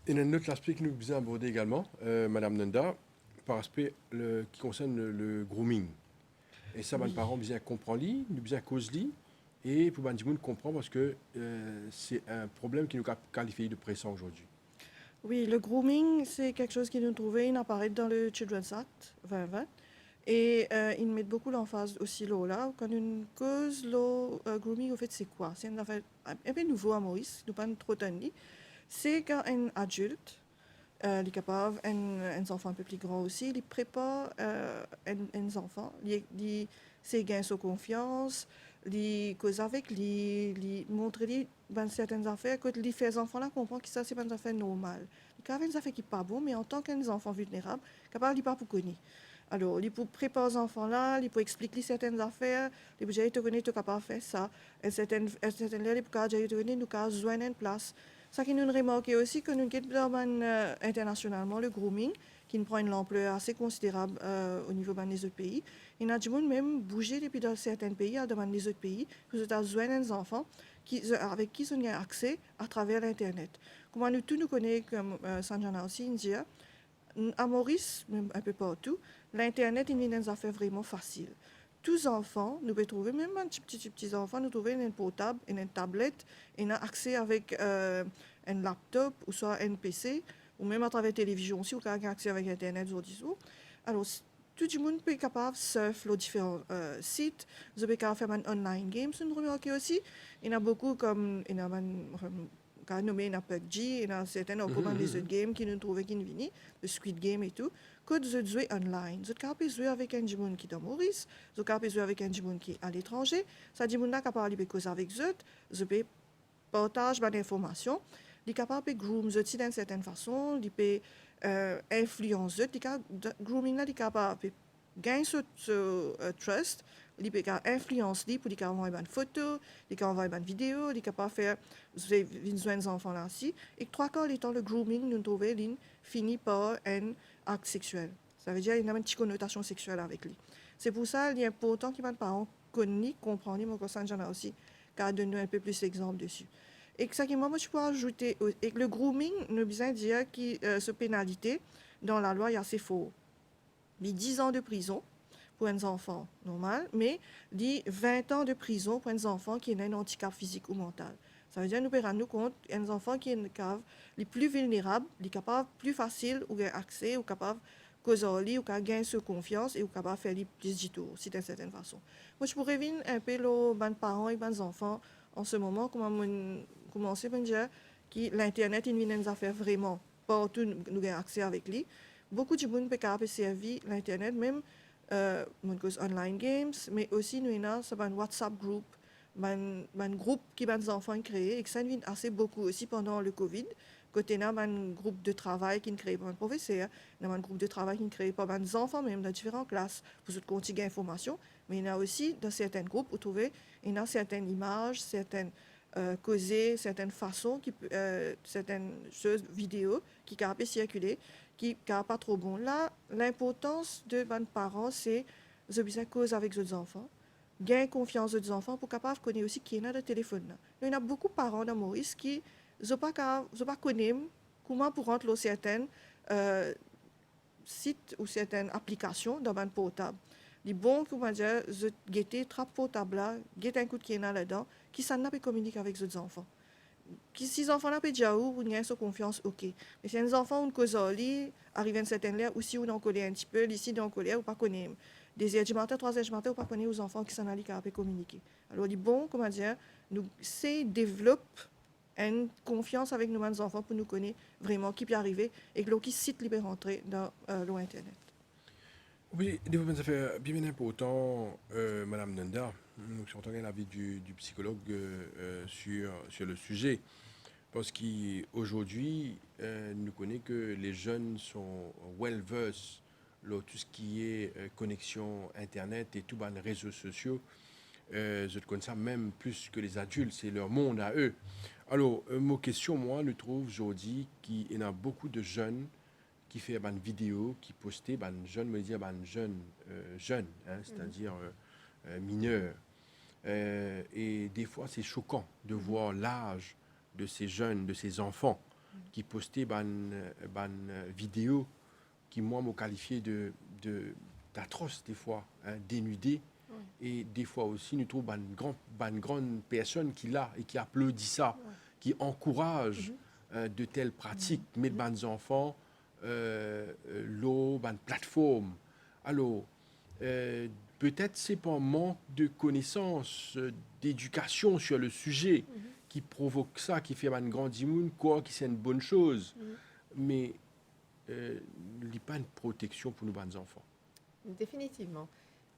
Il y a un autre aspect que nous devons aborder également, Madame Nanda, par aspect qui concerne le grooming. Et ça, les parents bien comprendre, nous bien cause et pour les gens comprendre parce que c'est un problème qui nous qualifie de pressant aujourd'hui. Oui, le grooming, c'est quelque chose qui nous trouvait, il apparaît dans le Children's Act 2020. Et ils mettent beaucoup l'emphase aussi là. Quand une cause, le grooming, en fait, c'est quoi? C'est une affaire un peu nouveau à Maurice, nous pas trop tenu. C'est quand un adulte, il est capable, un enfant un peu plus grand aussi, il prépare un enfant, il s'est gagné sa confiance, il cause avec lui, il montre lui certaines affaires, quand il fait les enfants-là comprendre que ça, c'est pas une affaire normale. Il y a des affaires qui ne sont pas bonnes, mais en tant qu'un enfant vulnérable, capable, il n'est pas pour connaître. Alors, il peut préparer les enfants-là, il peut expliquer certaines affaires, il peut dire, tu es capable de faire ça. Et certaines là, il peut dire, nous avons besoin d'une place. Ça qui nous remarque aussi que nous avons internationalement le grooming, qui prend une ampleur assez considérable au niveau des autres pays. Il y a du monde même bougé depuis dans certains pays, dans les autres pays, que nous avons besoin des enfants avec qui nous avons accès à travers l'Internet. Comment nous tous nous connaissons, comme Sanjana aussi, India, à Maurice, même un peu partout, l'Internet, il y a des affaires vraiment faciles. Tous les enfants, nous pouvons trouver, même un petits enfants, nous trouvons un portable, une tablette, et accès avec un laptop ou soit un PC, ou même à travers la télévision aussi, ou accès avec Internet, alors, tout le monde peut être capable de surfer les différents sites, vous pouvez faire un online game, nous remarquons aussi, il y en a beaucoup comme, il y a quand nommé un PUBG, il y a certains autres des autres games qui nous trouvent qui nous viennent, le Squid Game et tout, que vous jouez online. Vous êtes capable de jouer avec un monde qui est à Maurice, vous êtes capable de jouer avec un monde qui est à l'étranger, ça dit que capable de causer avec eux, vous pouvez partager des informations, vous êtes capable de groom eux d'une certaine façon, vous pouvez influencer eux, grooming là, vous êtes capable de gagner ce trust, il peut influencer lui pour envoyer une photo, il peut envoyer une vidéo, il peut faire des enfants là aussi. Et trois quarts du temps, le grooming, nous trouvons, finit par un acte sexuel. Ça veut dire qu'il y a une petite connotation sexuelle avec lui. C'est pour ça qu'il est important que les parents connaissent, comprennent, mais que Sanjana aussi, car donner un peu plus d'exemples dessus. Et que ça, moi, je peux ajouter, et que le grooming, nous besoin de dire que ce pénalité, dans la loi, il y a assez faux. Il y a 10 ans de prison pour un enfant normal, mais dit 20 ans de prison pour un enfant qui a un handicap physique ou mental. Ça veut dire que nous pouvons nous compte un enfant qui est une cave, les plus vulnérables, les capables plus facile ou accès ou capable causer ou gagner sur confiance et ou capable faire plus du tout, d'une certaine façon. Moi, je pourrais venir un peu les parents et les enfants en ce moment, comment commencer à dire que l'internet il vient nous faire vraiment partout nous avons accès avec lui. Beaucoup de gens peuvent servir l'internet même online games, mais aussi nous avons un WhatsApp group, un groupe qui les enfants créé et que ça vient assez beaucoup aussi pendant le Covid. Côté là, un groupe de travail qui est créé par un professeur, un groupe de travail qui est créé par des enfants même dans différentes classes pour se continuer l'information. Mais il y a aussi dans certains groupes, vous trouvez, il y a certaines images, certaines causées, certaines façons, certaines choses vidéo qui peuvent circuler, qui n'est pas trop bon. Là, l'importance de mes parents, c'est de cause avec les enfants, gagner confiance des enfants pour capable connaître aussi qui est dans le téléphone. Il y a beaucoup de parents dans Maurice qui ne connaissent pas comment pour rentrer dans certains sites ou certaines applications dans un portable. Il est bon que moi dire, je guette trappe portable là, guette un coup de qui est là-dedans, qui s'en a pas communiquer avec les enfants. Si les enfants n'ont pas déjà où, ils ont confiance, ok. Mais si les enfants ont une cause arrivent à une certaine heure, ou si on en colère un petit peu, ici on colère ou pas connaît. 2 heures du matin, 3 heures du matin, on ne peut pas connaître aux enfants qui sont handicapés communiquer. Alors, on dit, bon, comment dire, nous, c'est développe une confiance avec nos enfants pour nous connaître vraiment qui peut arriver et que l'on qui site libère rentrer dans l'Internet. Oui, développement des affaires bien important, Madame Nanda. Nous entendons l'avis du psychologue sur le sujet. Parce qu'aujourd'hui, nous connaissons que les jeunes sont well-versed dans tout ce qui est connexion Internet et tout les réseaux sociaux. Je connais ça même plus que les adultes, c'est leur monde à eux. Alors, ma question, moi, je trouve aujourd'hui qu'il y a beaucoup de jeunes qui font des vidéos, qui postent, jeunes, me dire jeunes, c'est-à-dire mineurs. Et des fois, c'est choquant de voir l'âge de ces jeunes, de ces enfants, qui postaient des vidéos qui, moi, m'ont qualifié d'atroces, des fois, dénudées. Et des fois aussi, nous trouvons une grande personne qui l'a et qui applaudit ça, qui encourage de telles pratiques, mais des enfants, l'eau, une plateforme. Alors, peut-être c'est pas un manque de connaissances, d'éducation sur le sujet qui provoque ça, qui fait un grand immun, quoi, qui c'est une bonne chose. Mais il n'y a pas une protection pour nos enfants. Définitivement.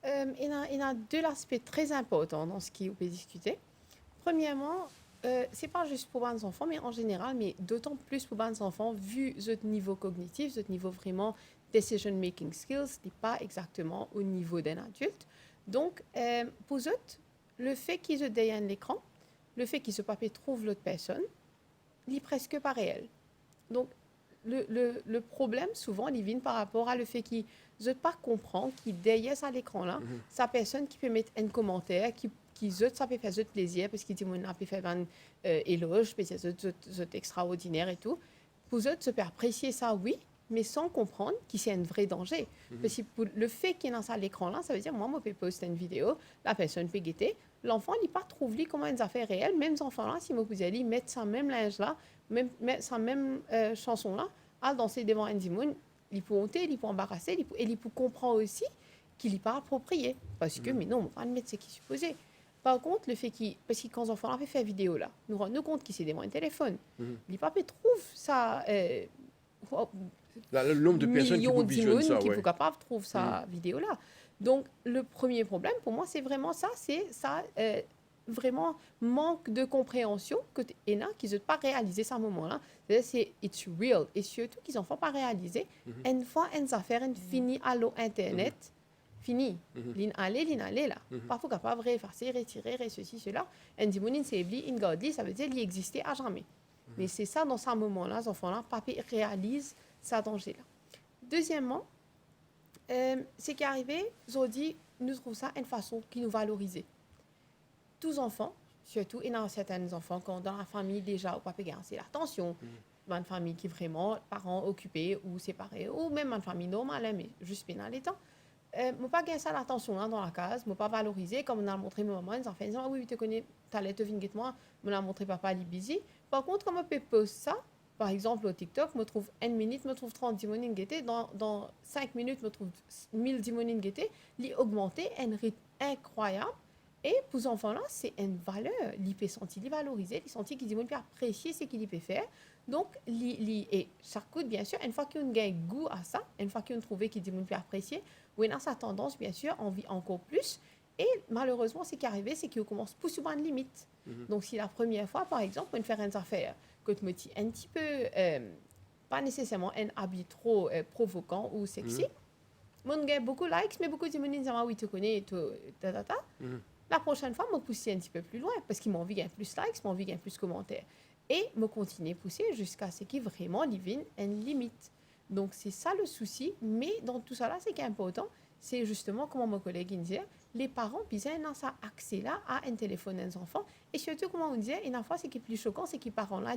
Il y a 2 aspects très importants dans ce qu'on peut discuter. Premièrement, ce n'est pas juste pour les enfants, mais en général, mais d'autant plus pour les enfants, vu ce niveau cognitif, ce niveau vraiment decision-making skills, n'est pas exactement au niveau d'un adulte. Donc, pour eux, le fait qu'ils se derrière l'écran, le fait qu'ils se papier trouve l'autre personne, il n'est presque pas réel. Donc, le problème, souvent, il vient par rapport à le fait qu'ils ne pas comprendre qu'il derrière ça l'écran-là, sa personne qui peut mettre un commentaire, qui ça peut faire plaisir, parce qu'il dit, on a pu faire un éloge, c'est extraordinaire et tout. Pour eux, se peut apprécier ça, oui, mais sans comprendre que c'est un vrai danger. Parce que pour le fait qu'il y ait ça à l'écran-là, ça veut dire, moi, je peux poster une vidéo, la personne peut guetter, l'enfant, il n'a pas trouvé comment une affaire réelle, même les enfants-là, si vous allez mettre ça même linge-là, mettre sa même chanson-là, à danser devant un dimoun, il peut honter, il peut embarrasser, et il peut comprendre aussi qu'il n'est pas approprié. Parce que, mais non, on ne va pas le mettre ce qui est supposé. Par contre, le fait qu'il, parce que quand les enfants ont fait la vidéo là, nous rendons compte qu'il s'est devant un téléphone. Les papiers trouvent ça. Le nombre de personnes qui peuvent visionner ça, qui sont capables de trouver sa vidéo là. Donc, le premier problème pour moi, c'est vraiment ça, vraiment manque de compréhension que ENA qui ne pas réaliser ça à un moment-là. C'est it's real. Et surtout qu'ils n'en font pas réaliser. Une fois une affaire finie à l'Internet, fini. L'in aller là. Parfois capable de effacer, retirer, ceci, cela. Un dimonin c'est oublié, une godly, ça veut dire qu'il existait à jamais. Mais c'est ça, dans ce moment-là, les enfants-là, papa réalise ça danger-là. Deuxièmement, c'est qu'arrivé, Zodi nous trouve ça une façon qui nous valorise. Tous enfants, surtout, et dans certains enfants, quand dans la famille déjà, au papa c'est l'attention, une famille qui vraiment, parents occupés ou séparés, ou même une famille normale, mais juste pénal les temps, je pas gagner ça l'attention là dans la case, je pas valoriser comme on a montré mes mamans, ils ont fait oui, tu connais, tu allais te venir moi, on a montré papa il est busy. Par contre, quand je poste ça, par exemple au TikTok, je trouve 1 minute, je trouve 30 dimonines guettés, dans 5 minutes, je trouve 1000 dimonines guettés, il augmenté un rythme incroyable. Et pour ces enfants-là, c'est une valeur. Ils peuvent sentir, ils valoriser, ils sentir qu'ils peuvent apprécier ce qu'ils peuvent faire. Donc, et ça coûte, bien sûr, une fois qu'ils ont un goût à ça, une fois qu'ils ont trouvé qu'ils peuvent apprécier, ou ils ont sa tendance, bien sûr, envie encore plus. Et malheureusement, ce qui est arrivé, c'est qu'ils commencent plus souvent une limite. Donc, si la première fois, par exemple, on fait une affaire, que tu me dis un petit peu, pas nécessairement un habit trop provoquant ou sexy, on gagne beaucoup de likes, mais beaucoup de gens disent, ah oui, tu connais, La prochaine fois, je me pousse un petit peu plus loin parce qu'ils m'ont envie de gagner plus de likes, m'ont envie de gagner plus de commentaires. Et me continuer à pousser jusqu'à ce qu'il vraiment devienne une limite. Donc, c'est ça le souci. Mais dans tout ça, là, ce qui est important, c'est justement, comme mon collègue disait, les parents, ils ont ça accès-là à un téléphone des enfants. Et surtout, comme on disait, une fois, ce qui est plus choquant, c'est que les parents-là,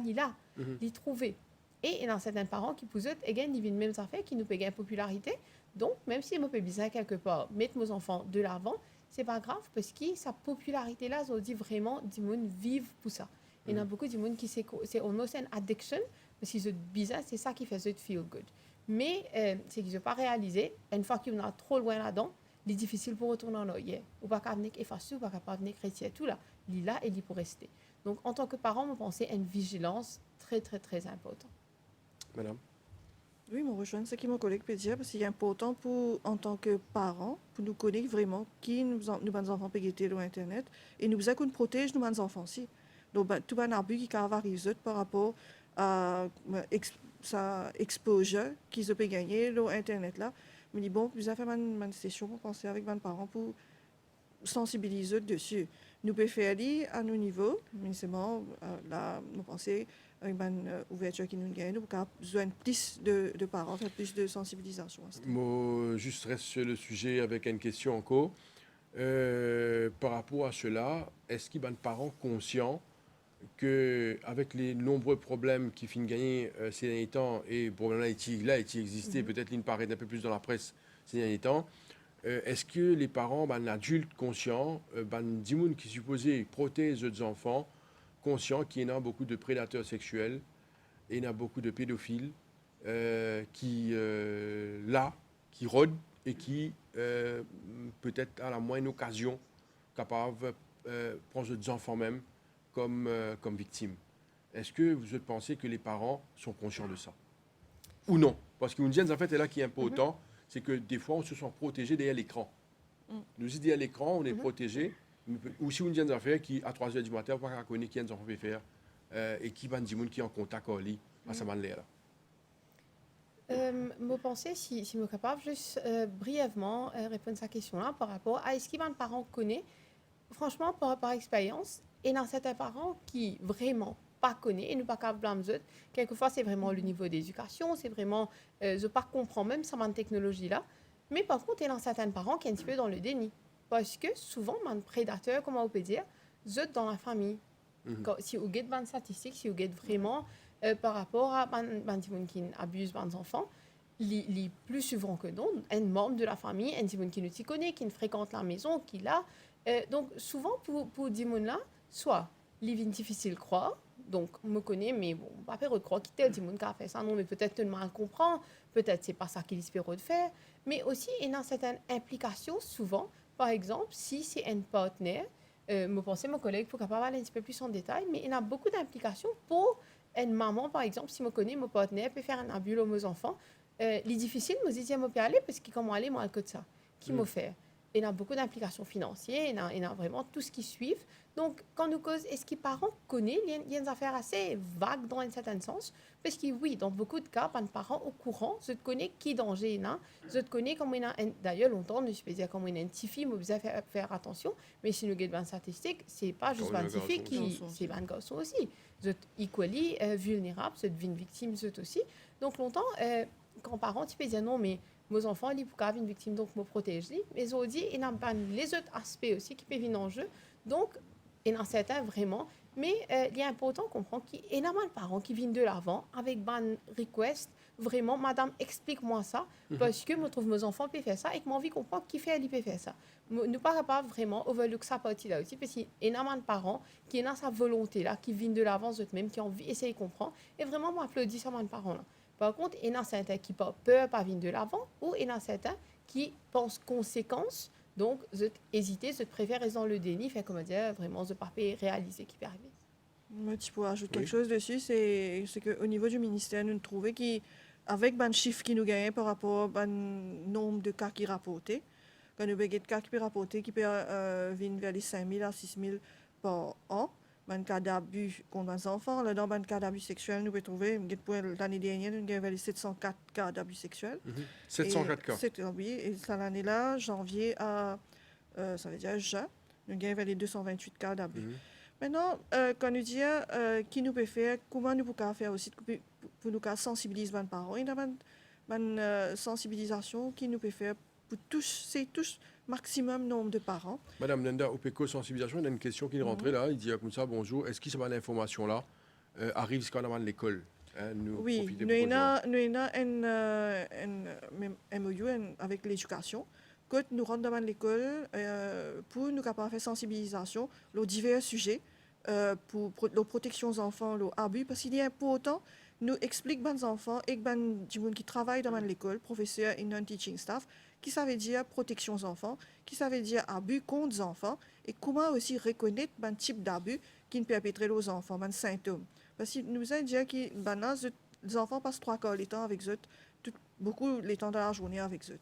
ils trouvent. Et il y a certains parents qui poussent, et gagnent les mêmes affaires, qui nous payent en popularité. Donc, même si je me fais bizarre quelque part, mettre mes enfants de l'avant, c'est pas grave parce que sa popularité là, ça dit vraiment des gens vivent pour ça. Il y en a beaucoup de gens qui c'est almost une addiction parce qu'ils sont bizarres, c'est ça qui fait eux feel good. Mais c'est qu'ils n'ont pas réalisé, une fois qu'on a trop loin là-dedans, il est difficile pour retourner en arrière. Ou pas qu'à venir effacer, ou pas qu'à venir chrétien, tout là. Il est là et il est pour rester. Donc, en tant que parent, je pense à une vigilance très, très, très importante. Madame? Oui, je rejoins ce que mon collègue peut dire, parce qu'il est important pour, en tant que parents, pour nous connaître vraiment qui nous enfants peuvent guetter sur Internet et nous qu'on protège nos enfants aussi. Donc, tout un abus qui arrive par rapport à sa exposure qu'ils peuvent gagner sur Internet là. Mais bon, vous avez fait une session pour penser avec mes parents pour sensibiliser dessus. Nous pouvons faire à nos niveaux, mais c'est bon, là, nous pensons avec une ouverture qui nous gagne, nous avons besoin de plus de parents, faire plus de sensibilisation. Moi, juste reste sur le sujet avec une question encore. Par rapport à cela, est-ce qu'il y a des parents conscients qu'avec les nombreux problèmes qui finissent gagner ces derniers temps, et problème là, il existait, peut-être qu'il paraît un peu plus dans la presse ces derniers temps, est-ce que les parents, adultes conscients, des gens qui supposaient protéger leurs enfants, conscients qu'il y en a beaucoup de prédateurs sexuels, et il y en a beaucoup de pédophiles qui rôdent et qui, peut-être à la moindre occasion, capables de prendre des enfants même comme victimes. Est-ce que vous pensez que les parents sont conscients de ça? Ou non? Parce qu'une deuxième affaire est là qui est important, c'est que des fois, on se sent protégé derrière l'écran. Nous dit derrière l'écran, on est protégé. Ou si une deuxième affaire qui, à 3 h du matin, on ne peut pas connaître qui est enfant peut faire et qui va dire qui est en contact avec lui à sa manière là. Je pensais, si je suis capable, juste brièvement répondre à cette question-là par rapport à est-ce qu'un parent connaît, franchement, par expérience, et dans certains parents qui vraiment pas connaissent et ne pas capable blâmer eux. Quelquefois, c'est vraiment le niveau d'éducation, c'est vraiment, je pas comprends même ça, cette technologie-là. Mais par contre, il y a certains parents qui sont un petit peu dans le déni. Parce que souvent, un prédateur, comment on peut dire, eux dans la famille. Si vous avez des statistiques, si vous avez vraiment par rapport à des gens qui abusent des enfants, les plus souvent que non, un membre de la famille, un petit qui nous connaît, qui fréquente la maison, qui l'a. Donc, souvent, pour des gens-là, soit les vignes difficiles croire, donc on me connaît, mais bon, pas faire croire qu'il y a des gens qui a fait ça, non, mais peut-être tout le monde comprend, peut-être c'est pas ça qu'il espère de faire, mais aussi, il y a certaines implications, souvent, par exemple, si c'est un partenaire, je pensais mon collègue pour capable aller un petit peu plus en détail, mais il y a beaucoup d'implications pour une maman, par exemple, si je connais mon partenaire, peut faire un abus à mes enfants. Les difficiles, je me dis, je peux aller parce qu'il comment aller, moi, à côté de ça. Qui m'a fait? Il y a beaucoup d'implications financières, il y a vraiment tout ce qui suit. Donc, quand nous cause, est-ce que les parents connaissent, il y a des affaires assez vagues dans un certain sens, parce que oui, dans beaucoup de cas, les parents au courant, je connais qui danger il y a, je connais comment il y a, d'ailleurs, longtemps, je peux dire comment il y a un petit film, vous devez faire attention, mais si nous regardons les statistiques, ce n'est pas juste un petit film, c'est un garçon aussi. Vous êtes equally vulnérable, vous êtes une victime, vous êtes aussi. Donc, longtemps, quand parents, tu peux dire non, mais mes enfants, ils peuvent avoir une victime, donc je me protège. Mais on dit, il y a les autres aspects aussi qui peuvent venir en jeu. Donc, il y en a certains vraiment. Mais il est important de comprendre qu'il y a énormément de parents qui viennent de l'avant avec une request. Vraiment, madame, explique-moi ça. Parce que je trouve que mes enfants peuvent faire ça et que j'ai envie de comprendre qui fait, peut faire ça. Nous ne pouvons pas vraiment overlook ça partie là aussi. Parce qu'il y a énormément de parents qui ont sa volonté-là, qui viennent de l'avant eux-mêmes, qui ont envie d'essayer de comprendre. Et vraiment, moi, j'applaudis ces parents-là. Par contre, il y en a certains qui ont peur pas venir de l'avant ou il y en a certains qui pensent conséquences. Donc, je hésiter, je préfère rester dans le déni, faire comme dire, vraiment, je ne pas réaliser qui peut arriver. Moi, tu peux ajouter quelque chose dessus, c'est qu'au niveau du ministère, nous trouvons qu'avec les chiffres qui nous gagnent par rapport au nombre de cas qui rapportés, quand nous avons des cas qui peuvent rapporter, qui peuvent venir vers les 5 000 à 6 000 par an, un cas d'abus contre les enfants. Là, dans un cas d'abus sexuel, nous pouvons trouver, l'année dernière, nous avons les 704 cas d'abus sexuels. 704 cas. Oui, et cette année-là, janvier à, ça veut dire juin, nous avons les 228 cas d'abus. Maintenant, quand nous disons qui nous peut faire, comment nous pouvons faire aussi pour nous sensibiliser les parents, il y a une sensibilisation qui nous peut faire pour tous maximum nombre de parents. Madame Nenda, au PECO sensibilisation, il y a une question qui est rentrée là. Il dit comme ça, bonjour, est-ce que cette information-là arrive jusqu'à l'école Oui, nous avons un MOU avec l'éducation. Quand nous rentrons dans l'école, pour nous capables faire sensibilisation sur divers sujets, pour la protection des enfants, l'abus, parce qu'il est important nous explique aux enfants et aux gens qui travaillent dans l'école, professeurs et non-teaching staff, qui ça veut dire protection des enfants, qui ça veut dire abus contre les enfants, et comment aussi reconnaître un type d'abus qui ne perpétrent aux enfants, un symptôme. Parce que nous avons dit que maintenant, les enfants passent 3/4 du temps avec eux, beaucoup les temps de la journée avec eux.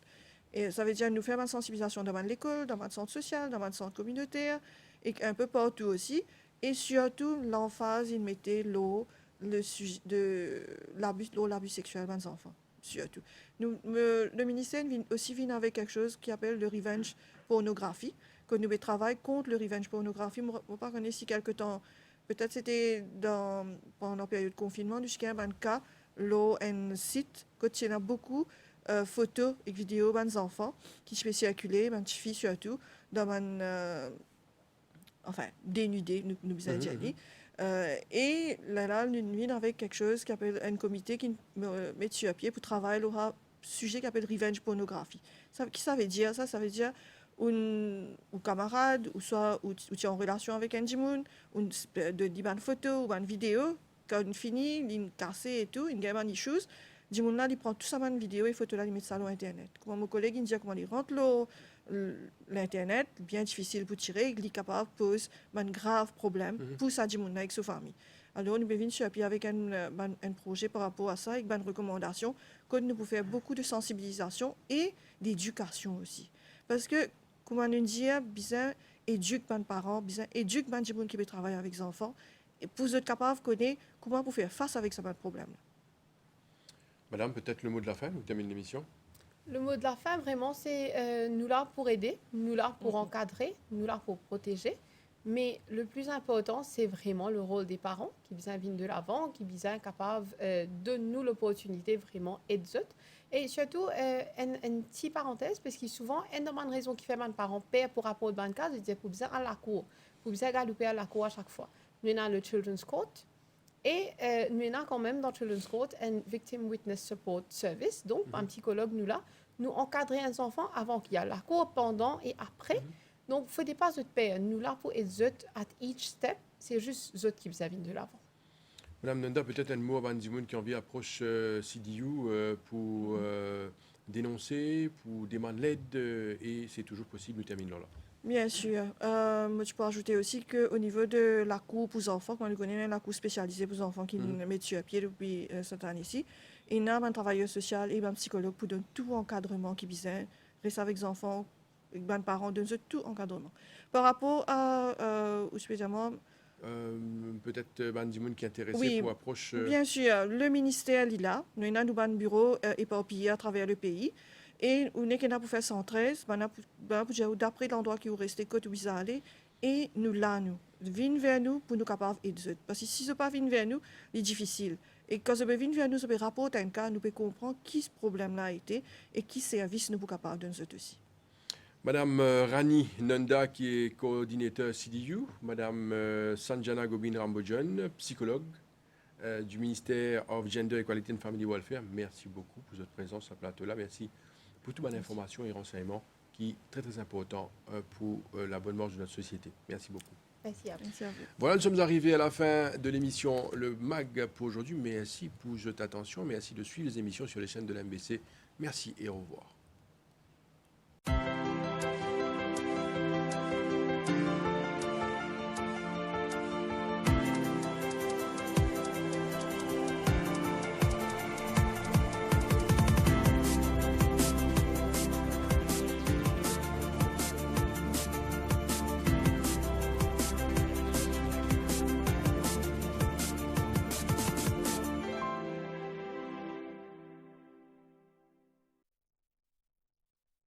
Et ça veut dire nous faire une sensibilisation dans l'école, dans le centre social, dans le centre communautaire, et un peu partout aussi. Et surtout, l'emphase, il mettait le sujet de l'abus sexuel des enfants. Surtout. Le ministère vient aussi avec quelque chose qui appelle le revenge pornographie, que nous travaillons contre le revenge pornographie. Je ne sais pas si quelque temps, peut-être c'était pendant la période de confinement, jusqu'à un cas, un site, il y a beaucoup de photos et vidéos des enfants qui se circuler, des filles surtout, dans enfin, dénudées, nous avons dit. Et là, nous venons avec quelque chose qui appelle un comité qui met sur pied pour travailler sur un sujet qui appelle revenge pornographie. Qui ça veut dire? Ça veut dire un camarade, ou soit ou tu es en relation avec un djimoun, de dire une photo ou une vidéo, quand il finit, il casse et tout, il gagne des choses. Djimoun là, il prend tout ça, une vidéo et photo là, il met ça sur Internet. Comme mon collègue, il dit comment il rentre l'Internet, bien difficile pour tirer, il est capable de poser un grave problème pour sa djimoun avec sa famille. Alors, nous venons sur pied avec un projet par rapport à ça, avec une recommandation, que nous pouvons faire beaucoup de sensibilisation et d'éducation aussi. Parce que, comme on dit, besoin éduquer les parents, besoin éduquer les gens qui veulent travailler avec les enfants, et pour être capable de connaître comment pour faire face avec ce problème. Madame, peut-être le mot de la fin, nous terminons l'émission. Le mot de la fin, vraiment, c'est nous là pour aider, nous là pour encadrer, nous là pour protéger. Mais le plus important, c'est vraiment le rôle des parents qui viennent de l'avant, qui viennent capables de nous l'opportunité vraiment aider. Et surtout, une petite parenthèse, parce que souvent, une des raisons qui fait que les parents paient pour rapport à ce cas, c'est pour bien à la cour, pour bien galoper à la cour à chaque fois. Nous avons le Children's Court. Et nous avons quand même dans Children's Court un Victim Witness Support Service, donc un psychologue nous là, nous encadrer un enfant avant qu'il y ait la cour, pendant et après. Donc, il ne faut pas de paix. Nous là pour aider à each step, c'est juste eux qui vous de l'avant. Madame Nanda, peut-être un mot à Bandimoun qui envie approche CDU pour dénoncer, pour demander l'aide, et c'est toujours possible, nous terminons là. Bien sûr. Je peux ajouter aussi qu'au niveau de la cour pour les enfants, quand on connaît la cour spécialisée pour les enfants qui nous mettent sur pied depuis cette année-ci, il y a un travailleur social et un psychologue pour donner tout encadrement qui vient rester avec les enfants, avec les parents, donner tout encadrement. Par rapport à, spécialement, peut-être Bandimoun qui est intéressé pour approche. Bien sûr, le ministère est là. Nous avons un bureau éparpillé à travers le pays. Et on est là pour faire 113, d'après l'endroit qui vous restez, que vous allez, et nous là, nous. Venez vers nous pour nous capables d'aider. Parce que si ce n'est pas venir vers nous, c'est difficile. Et quand vous venez vers nous, vous pouvez rapporter un cas, nous pouvons comprendre qui ce problème-là a été et qui service nous sommes capables de nous aider aussi. Madame Rani Nanda, qui est coordinateur CDU, Madame Sanjana Gobin Rambojan, psychologue du ministère of Gender Equality and Family Welfare, merci beaucoup pour votre présence sur ce plateau-là. Merci pour toute bonne information et renseignements qui est très très important pour la bonne marche de notre société. Merci beaucoup. Merci à vous. Merci à vous. Voilà, nous sommes arrivés à la fin de l'émission Le MAG pour aujourd'hui. Merci pour votre attention. Merci de suivre les émissions sur les chaînes de l'MBC. Merci et au revoir.